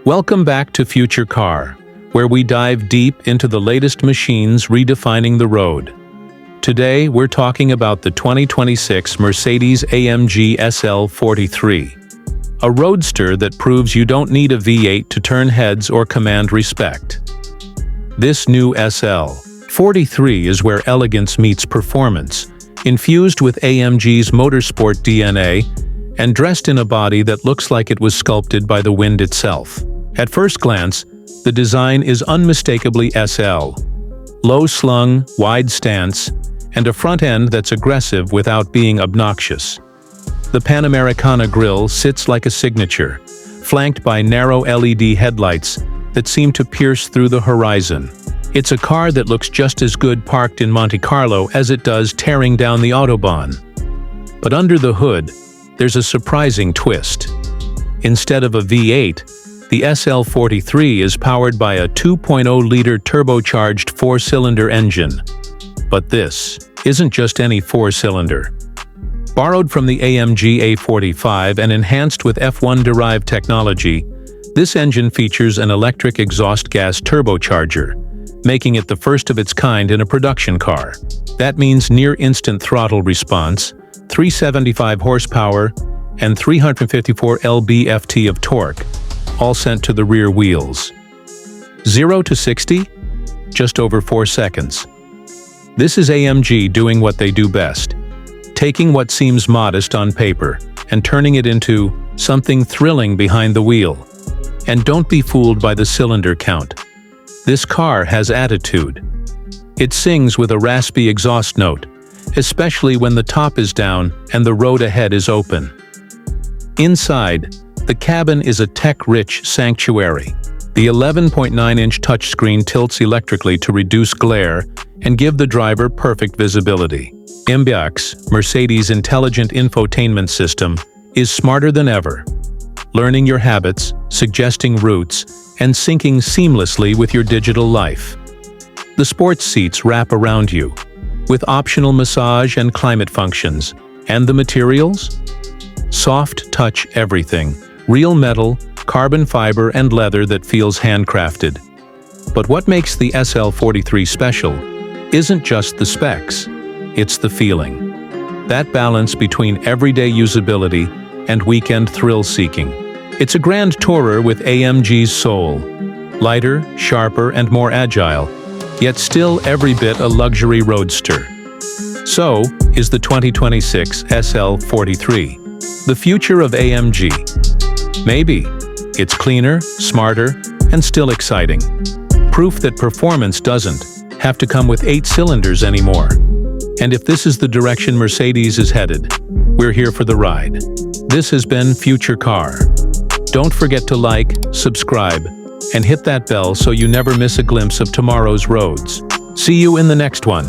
Welcome back to Future Car, where we dive deep into the latest machines redefining the road. Today, we're talking about the 2026 Mercedes AMG SL 43, a roadster that proves you don't need a V8 to turn heads or command respect. This new SL 43 is where elegance meets performance, infused with AMG's motorsport DNA and dressed in a body that looks like it was sculpted by the wind itself. At first glance, the design is unmistakably SL. Low-slung, wide stance, and a front end that's aggressive without being obnoxious. The Panamericana grille sits like a signature, flanked by narrow LED headlights that seem to pierce through the horizon. It's a car that looks just as good parked in Monte Carlo as it does tearing down the Autobahn. But under the hood, there's a surprising twist. Instead of a V8, the SL 43 is powered by a 2.0-liter turbocharged four-cylinder engine. But this isn't just any four-cylinder. Borrowed from the AMG A45 and enhanced with F1-derived technology, this engine features an electric exhaust gas turbocharger, making it the first of its kind in a production car. That means near-instant throttle response, 375 horsepower, and 354 lb-ft of torque, all sent to the rear wheels. 0 to 60? Just over 4 seconds. This is AMG doing what they do best, taking what seems modest on paper and turning it into something thrilling behind the wheel. And don't be fooled by the cylinder count. This car has attitude. It sings with a raspy exhaust note, especially when the top is down and the road ahead is open. Inside, the cabin is a tech-rich sanctuary. The 11.9-inch touchscreen tilts electrically to reduce glare and give the driver perfect visibility. MBUX, Mercedes' intelligent infotainment system, is smarter than ever, learning your habits, suggesting routes, and syncing seamlessly with your digital life. The sports seats wrap around you, with optional massage and climate functions. And the materials? Soft touch everything. Real metal, carbon fiber, and leather that feels handcrafted. But what makes the SL 43 special isn't just the specs, it's the feeling. That balance between everyday usability and weekend thrill-seeking. It's a grand tourer with AMG's soul. Lighter, sharper, and more agile, yet still every bit a luxury roadster. So, is the 2026 SL 43 the future of AMG? Maybe. It's cleaner, smarter, and still exciting. Proof that performance doesn't have to come with 8 cylinders anymore. And if this is the direction Mercedes is headed, we're here for the ride. This has been Future Car. Don't forget to like, subscribe, and hit that bell so you never miss a glimpse of tomorrow's roads. See you in the next one.